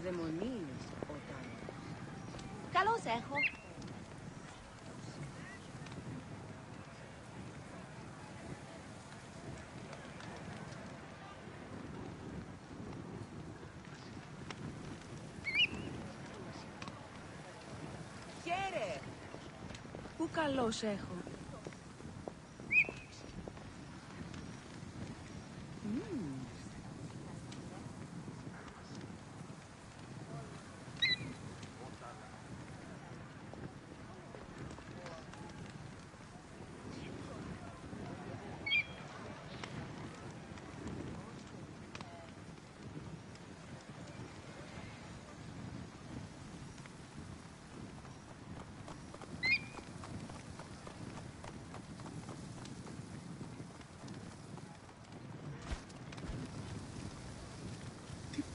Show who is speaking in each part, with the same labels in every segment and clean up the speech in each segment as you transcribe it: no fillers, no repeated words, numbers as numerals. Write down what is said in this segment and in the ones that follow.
Speaker 1: δαιμονείς όταν...
Speaker 2: Καλώς έχω.
Speaker 1: Χαίρε!
Speaker 2: Πού καλώς έχω.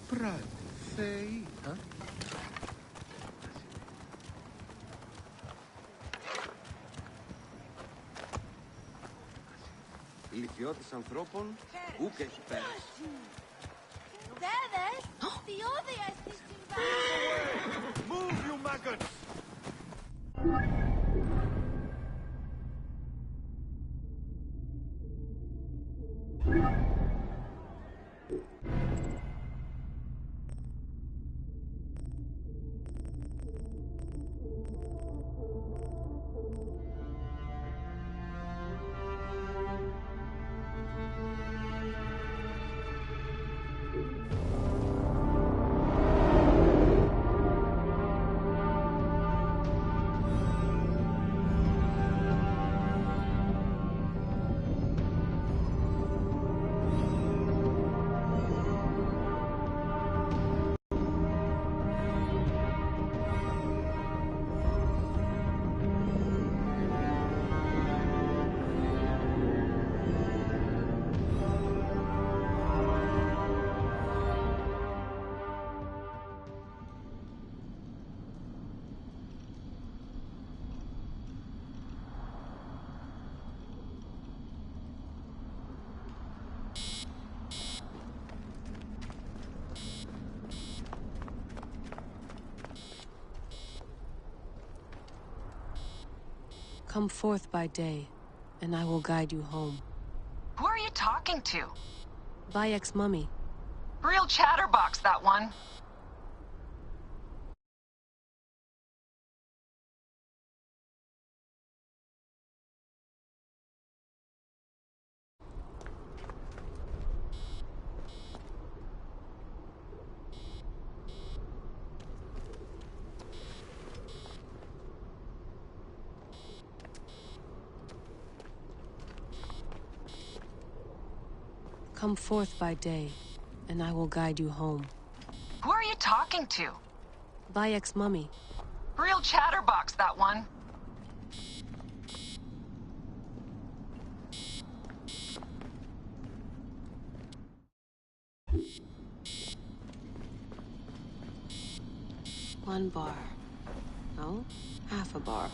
Speaker 3: Πράγματι, Θεοί,
Speaker 4: Ηλικιώτης ανθρώπων, ούκ έχει πέρασει.
Speaker 2: Δέδες, διόδια στη συμβάση.
Speaker 3: Move, you maggots!
Speaker 5: Come forth by day, and I will guide you home.
Speaker 6: Who are you talking to?
Speaker 5: Bayek's mummy.
Speaker 6: Real chatterbox, that one.
Speaker 5: Come forth by day, and I will guide you home.
Speaker 6: Who are you talking to?
Speaker 5: Bayek's mummy.
Speaker 6: Real chatterbox, that one.
Speaker 5: One bar. No, half a bar.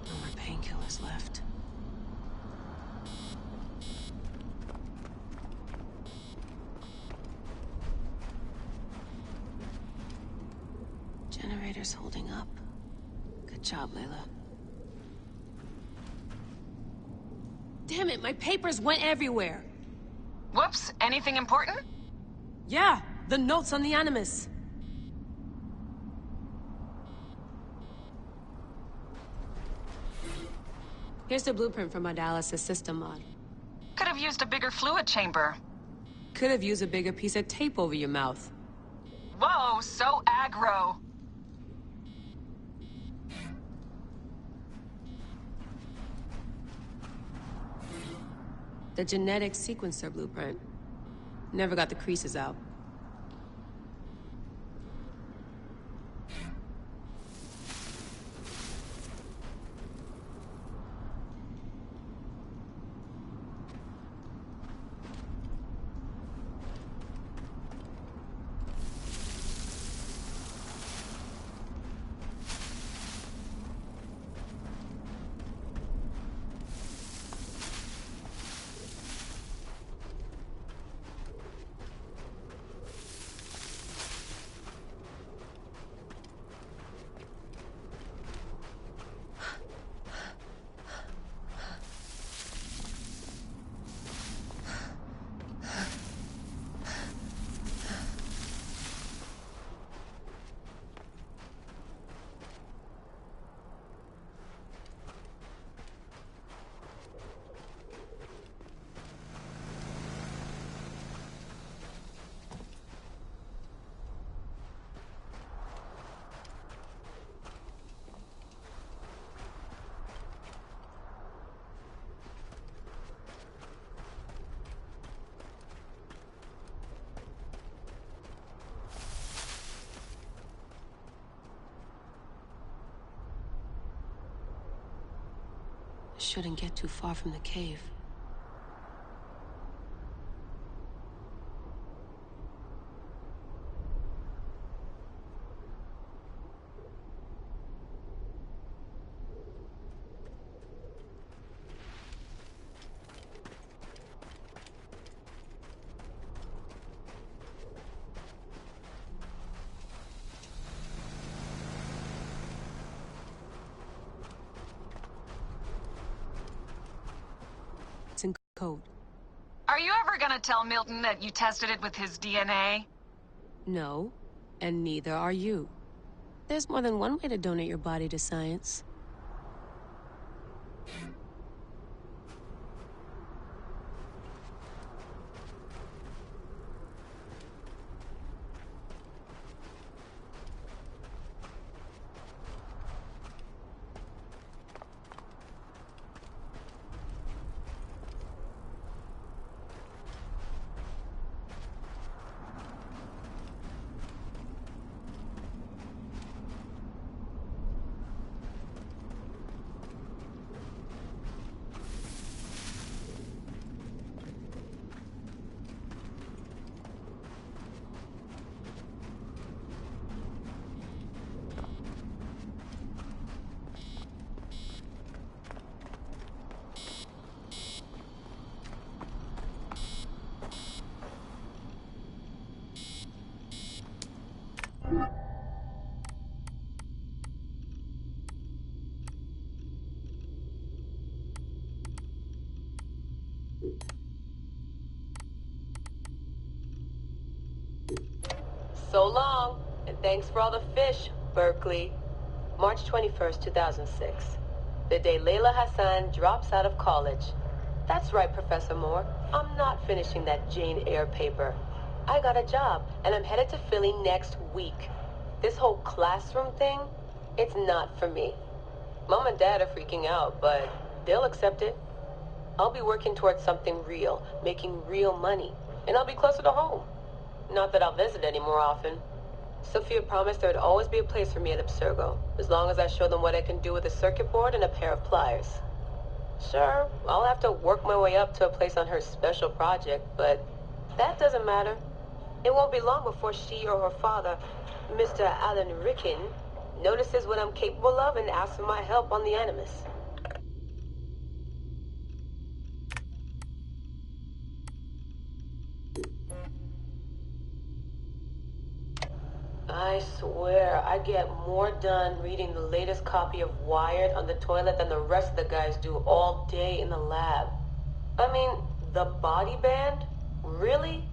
Speaker 5: No more painkillers left. Generator's holding up. Good job, Layla. Damn it, my papers went everywhere!
Speaker 6: Whoops, anything important?
Speaker 5: Yeah, the notes on the Animus. Here's the blueprint for my dialysis system mod.
Speaker 6: Could have used a bigger fluid chamber.
Speaker 5: Could have used a bigger piece of tape over your mouth.
Speaker 6: Whoa, so aggro.
Speaker 5: The genetic sequencer blueprint. Never got the creases out. Shouldn't get too far from the cave. It's in code.
Speaker 6: Are you ever gonna tell Milton that you tested it with his DNA?
Speaker 5: No, and neither are you. There's more than one way to donate your body to science.
Speaker 7: so long, and thanks for all the fish, Berkeley. March 21st, 2006. The day Layla Hassan drops out of college. That's right, Professor Moore. I'm not finishing that Jane Eyre paper. I got a job, and I'm headed to Philly next week. This whole classroom thing, it's not for me. Mom and Dad are freaking out, but they'll accept it. I'll be working towards something real, making real money, and I'll be closer to home. Not that I'll visit any more often. Sophia promised there'd always be a place for me at Abstergo, as long as I show them what I can do with a circuit board and a pair of pliers. Sure, I'll have to work my way up to a place on her special project, but that doesn't matter. It won't be long before she or her father, Mr. Alan Ricken, notices what I'm capable of and asks for my help on the Animus. I swear, I get more done reading the latest copy of Wired on the toilet than the rest of the guys do all day in the lab. I mean, the body band? Really?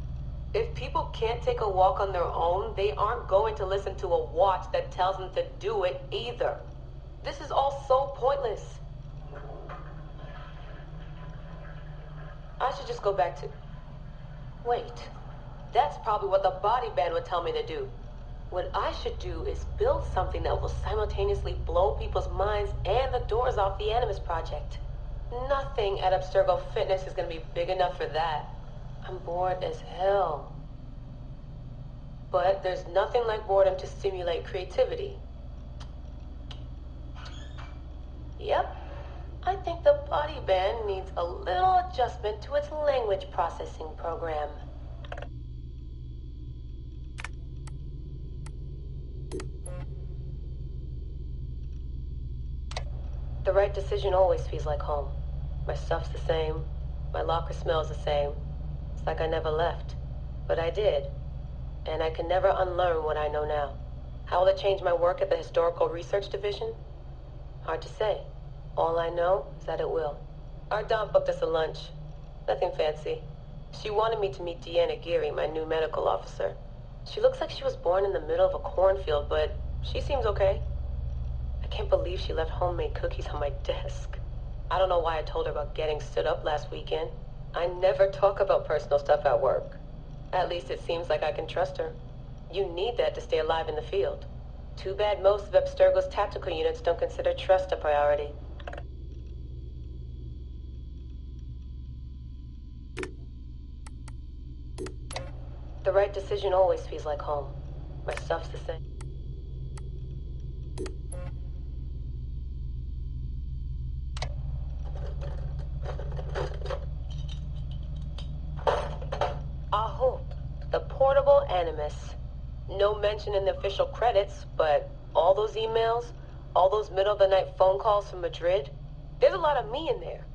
Speaker 7: If people can't take a walk on their own, they aren't going to listen to a watch that tells them to do it either. This is all so pointless. I should just go back to... Wait. That's probably what the body band would tell me to do. What I should do is build something that will simultaneously blow people's minds and the doors off the Animus Project. Nothing at Abstergo Fitness is going to be big enough for that. I'm bored as hell. But there's nothing like boredom to stimulate creativity. Yep. I think the body band needs a little adjustment to its language processing program. The right decision always feels like home. My stuff's the same. My locker smells the same. It's like I never left. But I did. And I can never unlearn what I know now. How will it change my work at the Historical Research Division? Hard to say. All I know is that it will. Our Dom booked us a lunch. Nothing fancy. She wanted me to meet Deanna Geary, my new medical officer. She looks like she was born in the middle of a cornfield, but she seems okay. I can't believe she left homemade cookies on my desk. I don't know why I told her about getting stood up last weekend. I never talk about personal stuff at work. At least it seems like I can trust her. You need that to stay alive in the field. Too bad most of Abstergo's tactical units don't consider trust a priority. The right decision always feels like home. My stuff's the same. Aho, the portable Animus. No mention in the official credits, but all those emails, all those middle-of-the-night phone calls from Madrid, there's a lot of me in there.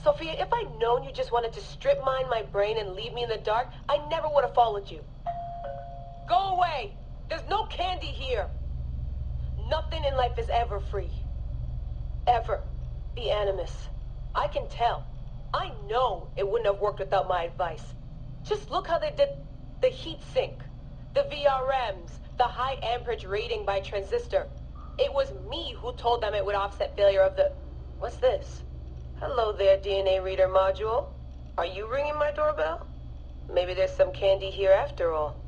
Speaker 7: Sophia, if I'd known you just wanted to strip mine my brain and leave me in the dark, I never would have followed you. Go away! There's no candy here! Nothing in life is ever free. Ever. The Animus. I can tell. I know it wouldn't have worked without my advice. Just look how they did the heat sink, the VRMs, the high amperage rating by transistor. It was me who told them it would offset failure of the... What's this? Hello there, DNA reader module. Are you ringing my doorbell? Maybe there's some candy here after all.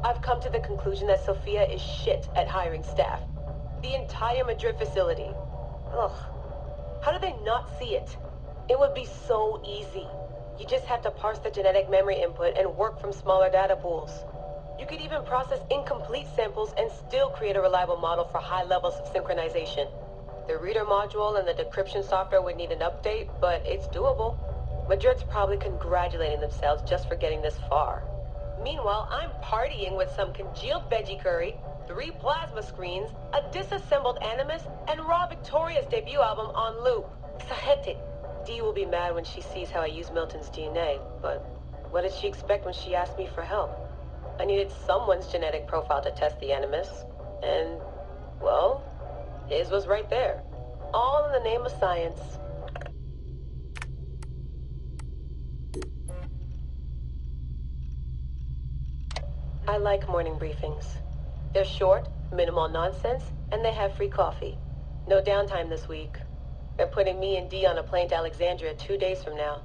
Speaker 7: I've come to the conclusion that Sophia is shit at hiring staff. The entire Madrid facility. Ugh. How do they not see it? It would be so easy. You just have to parse the genetic memory input and work from smaller data pools. You could even process incomplete samples and still create a reliable model for high levels of synchronization. The reader module and the decryption software would need an update, but it's doable. Madrid's probably congratulating themselves just for getting this far. Meanwhile, I'm partying with some congealed veggie curry, 3 plasma screens, a disassembled Animus, and Raw Victoria's debut album on loop. Sahete. Dee will be mad when she sees how I use Milton's DNA, but what did she expect when she asked me for help? I needed someone's genetic profile to test the Animus, and, well, his was right there. All in the name of science. I like morning briefings. They're short, minimal nonsense, and they have free coffee. No downtime this week. They're putting me and Dee on a plane to Alexandria 2 days from now.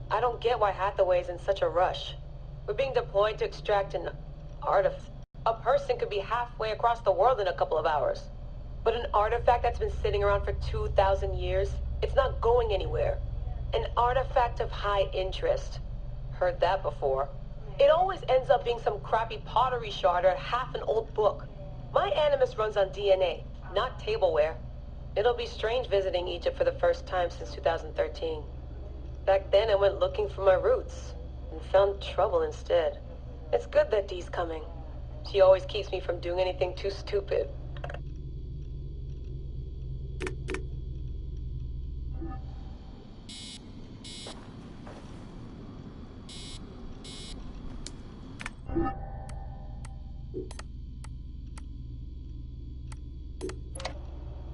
Speaker 7: I don't get why Hathaway's in such a rush. We're being deployed to extract an artifact. A person could be halfway across the world in a couple of hours. But an artifact that's been sitting around for 2,000 years, it's not going anywhere. An artifact of high interest. Heard that before. It always ends up being some crappy pottery shard or half an old book. My Animus runs on DNA, not tableware. It'll be strange visiting Egypt for the first time since 2013. Back then I went looking for my roots and found trouble instead. It's good that Dee's coming. She always keeps me from doing anything too stupid.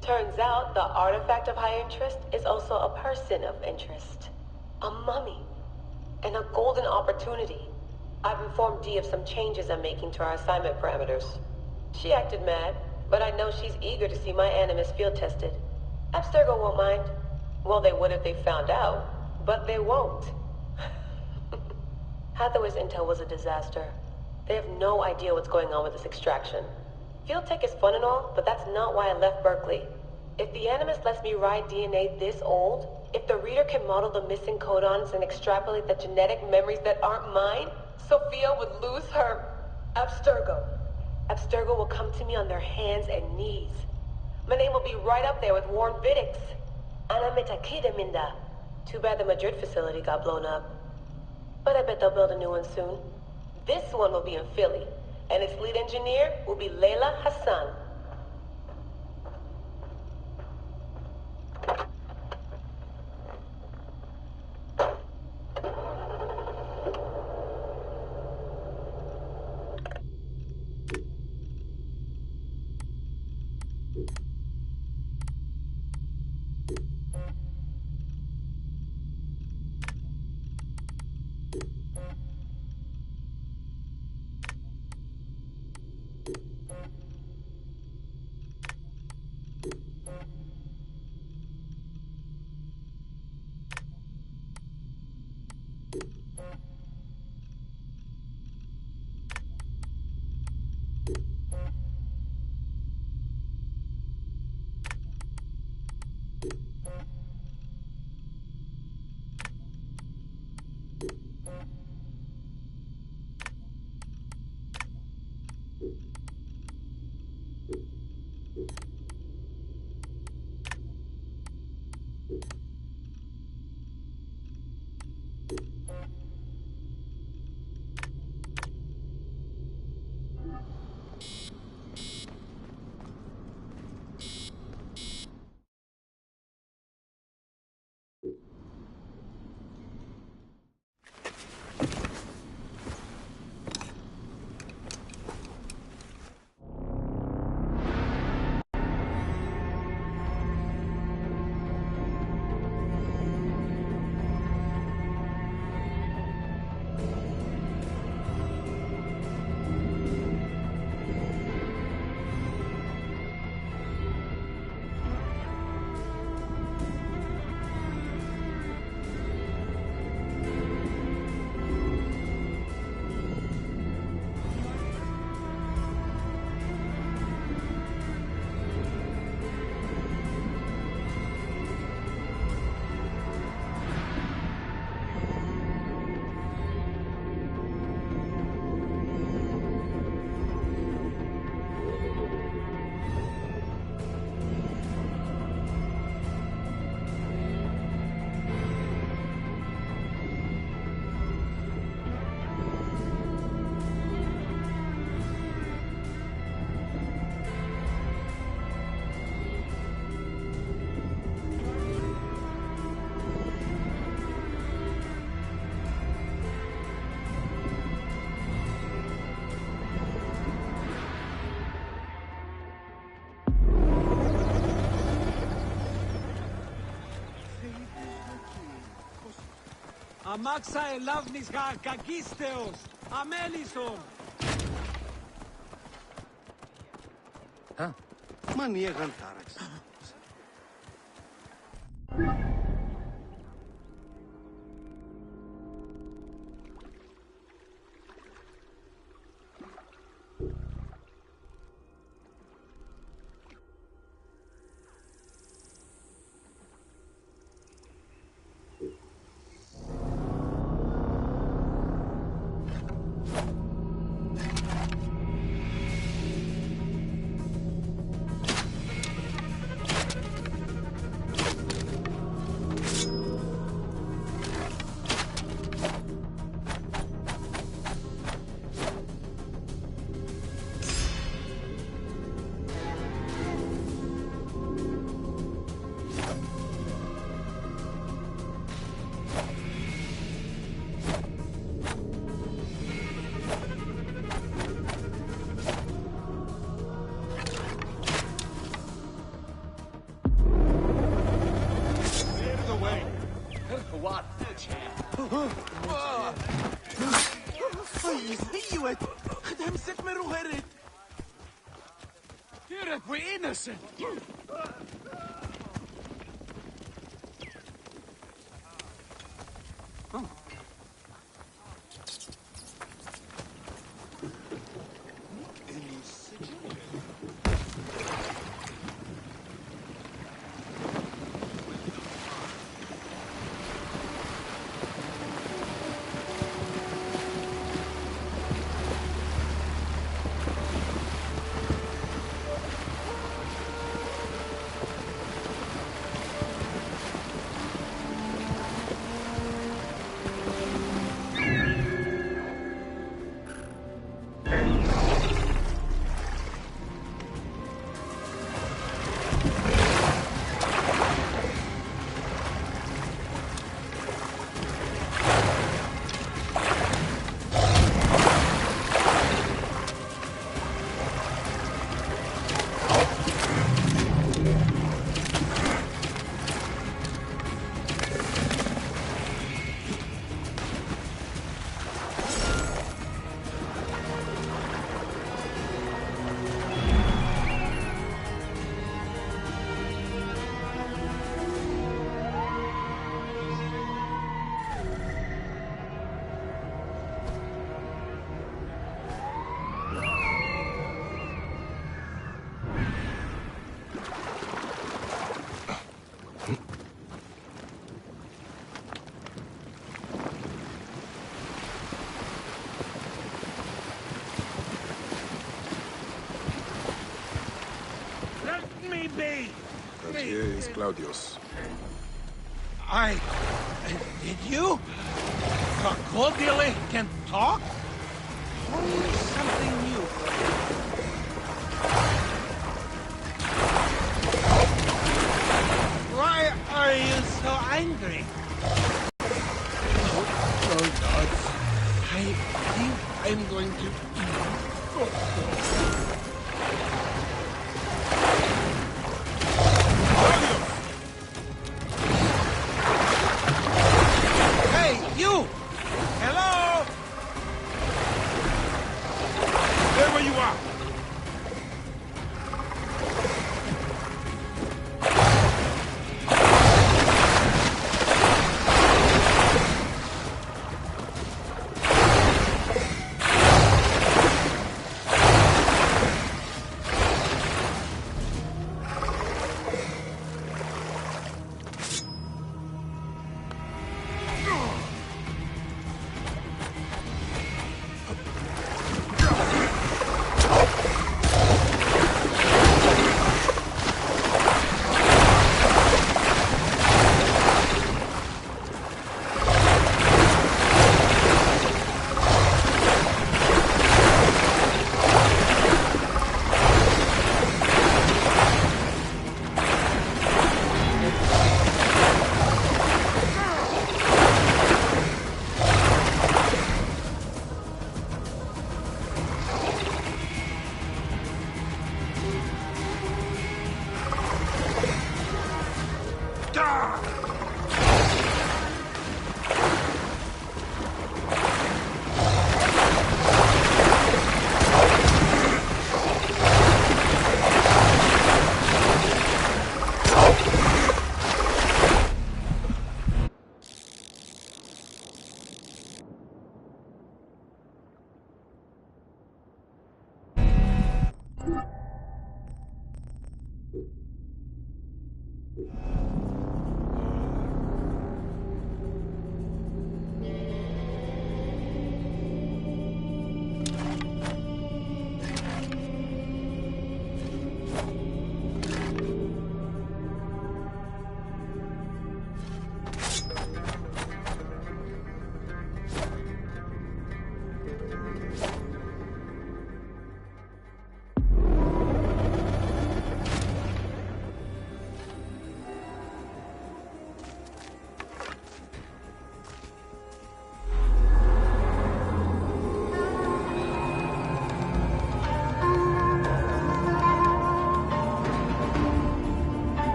Speaker 7: Turns out the artifact of high interest is also a person of interest. A mummy. And a golden opportunity. I've informed Dee of some changes I'm making to our assignment parameters. She acted mad, but I know she's eager to see my Animus field tested. Abstergo won't mind. Well, they would if they found out, but they won't. Hathaway's intel was a disaster. They have no idea what's going on with this extraction. Field tech is fun and all, but that's not why I left Berkeley. If the Animus lets me ride DNA this old, if the reader can model the missing codons and extrapolate the genetic memories that aren't mine, Sophia would lose her Abstergo. Abstergo will come to me on their hands and knees. My name will be right up there with Warren Vidick's. Ana Metakida Minda. Too bad the Madrid facility got blown up. But I bet they'll build a new one soon. This one will be in Philly, and its lead engineer will be Layla Hassan.
Speaker 8: Αμάξα ελάβνης κακίστεως. Αμέλισσον.
Speaker 3: Μανιέγαν τάραξ. Iuet! Dem sit me ruherit! Here, we're innocent!
Speaker 9: Here is Claudius.
Speaker 3: Did you? Crocodile can talk? Something new. Why are you so angry? Oh God. I think I'm going to...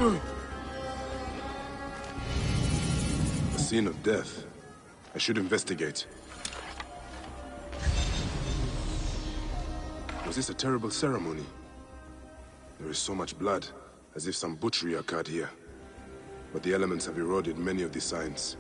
Speaker 9: A scene of death. I should investigate. Was this a terrible ceremony? There is so much blood, as if some butchery occurred here. But the elements have eroded many of the signs.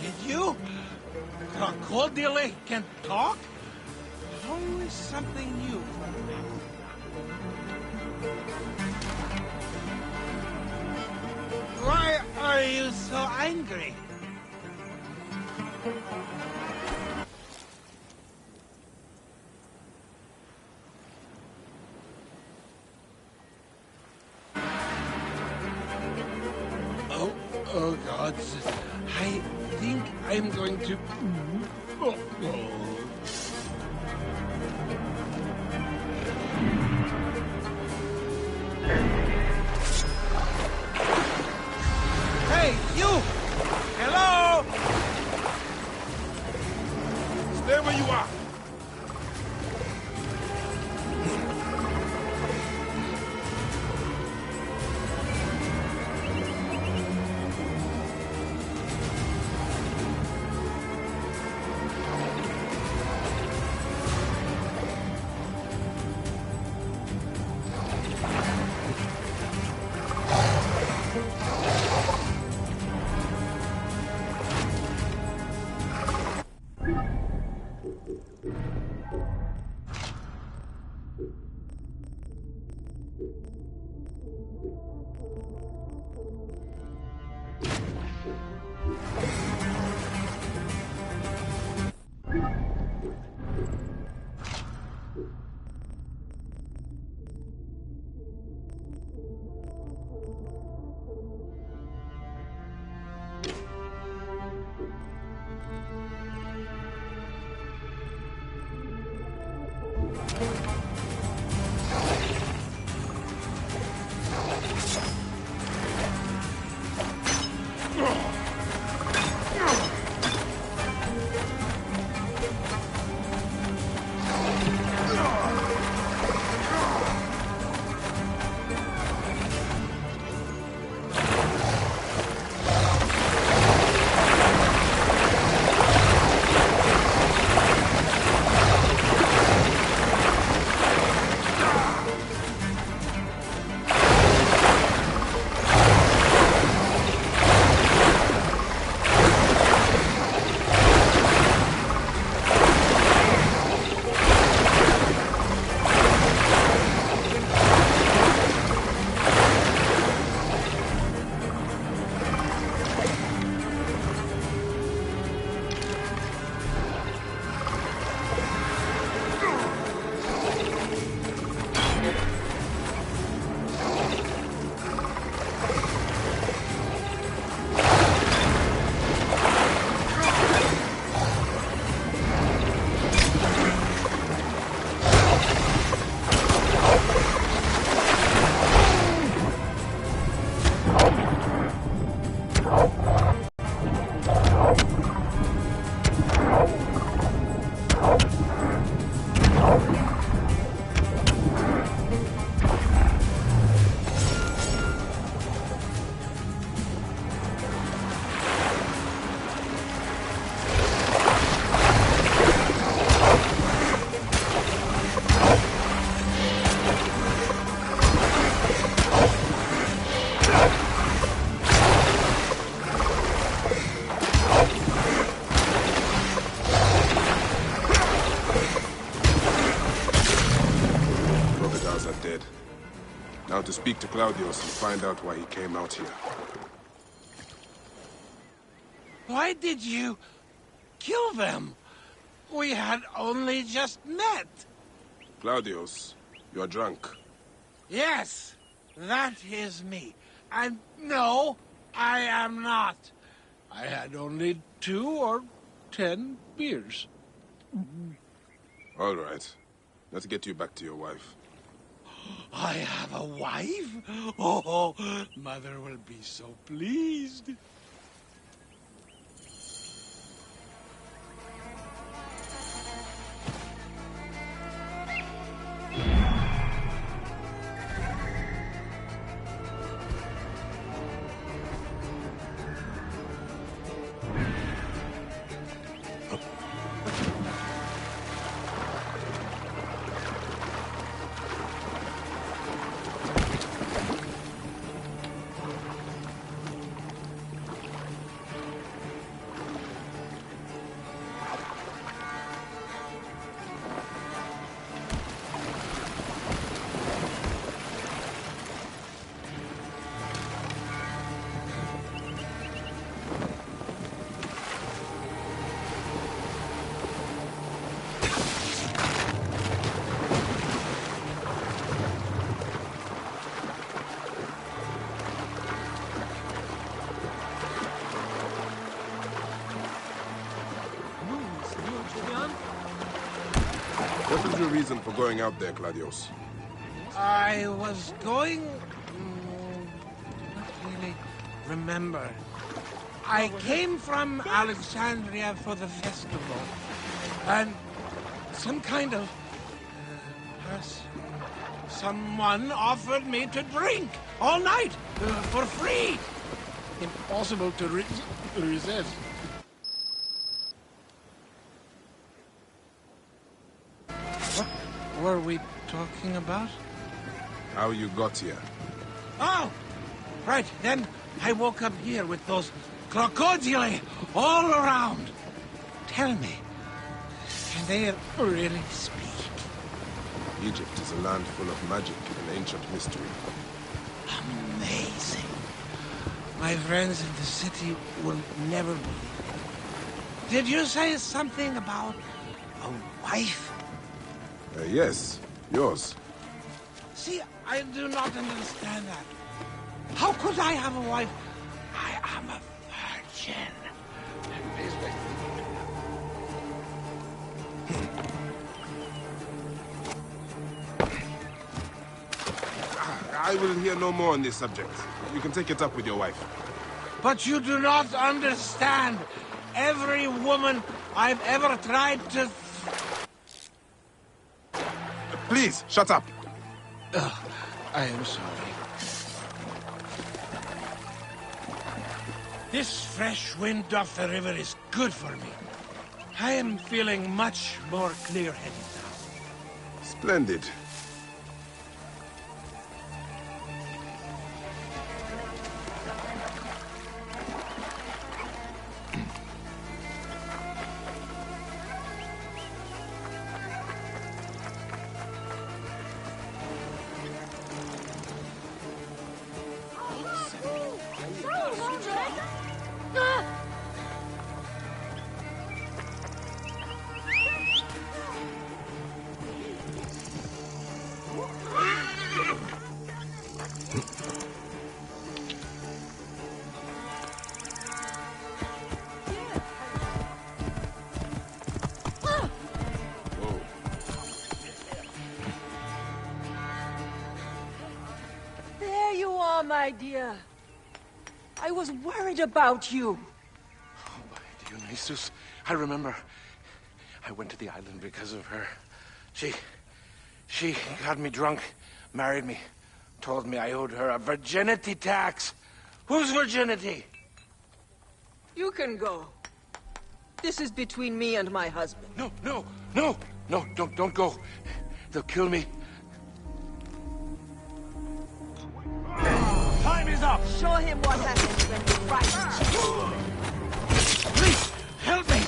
Speaker 8: Did you? Crocodile can talk? Always something new from them. Why are you so angry? Oh, gods. I think I'm going to... Hey, you! Hello!
Speaker 9: Stay where you are! speak to Claudius and find out why he came out here.
Speaker 8: Why did you kill them? We had only just met.
Speaker 9: Claudius, you are drunk.
Speaker 8: Yes, that is me. And no, I am not. I had only 2 or 10 beers.
Speaker 9: All right. Let's get you back to your wife.
Speaker 8: I have a wife? Oh, Mother will be so pleased.
Speaker 9: What is your reason for going out there, Claudius?
Speaker 8: I was going... not really remember. I came from Alexandria for the festival. And some kind of... someone offered me to drink all night for free. Impossible to resist. What were we talking about?
Speaker 9: How you got here?
Speaker 8: Oh! Right, then I woke up here with those crocodili all around. Tell me, can they really speak?
Speaker 9: Egypt is a land full of magic and ancient mystery.
Speaker 8: Amazing. My friends in the city will never believe it. Did you say something about a wife?
Speaker 9: Yes, yours.
Speaker 8: See, I do not understand that. How could I have a wife? I am a virgin.
Speaker 9: I will hear no more on this subject. You can take it up with your wife.
Speaker 8: But you do not understand. Every woman I've ever tried to...
Speaker 9: Please, shut up.
Speaker 8: I am sorry. This fresh wind off the river is good for me. I am feeling much more clear-headed now.
Speaker 9: Splendid.
Speaker 1: My dear, I was worried about you.
Speaker 3: Oh, by Dionysus, I remember. I went to the island because of her. She got me drunk, married me, told me I owed her a virginity tax. Whose virginity?
Speaker 1: You can go. This is between me and my husband.
Speaker 3: No, don't go. They'll kill me. Time is up!
Speaker 1: Show him what happens when you fight.
Speaker 8: Please, help me!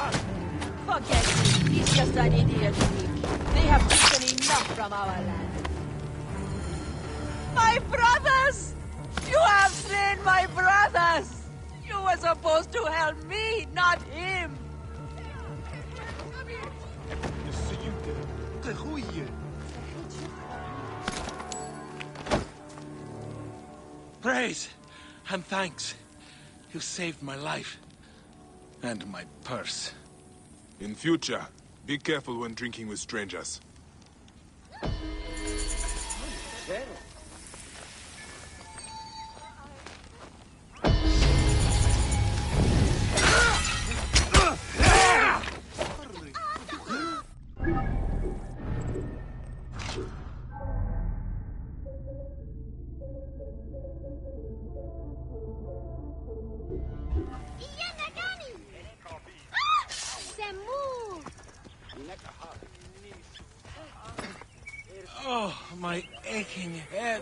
Speaker 1: Forget him. He's just an idiot. They have taken enough from our land. My brothers! You have slain my brothers! You were supposed to help me, not him!
Speaker 8: Praise and thanks. You saved my life. And my purse.
Speaker 9: In future, be careful when drinking with strangers.
Speaker 8: Oh, my aching head.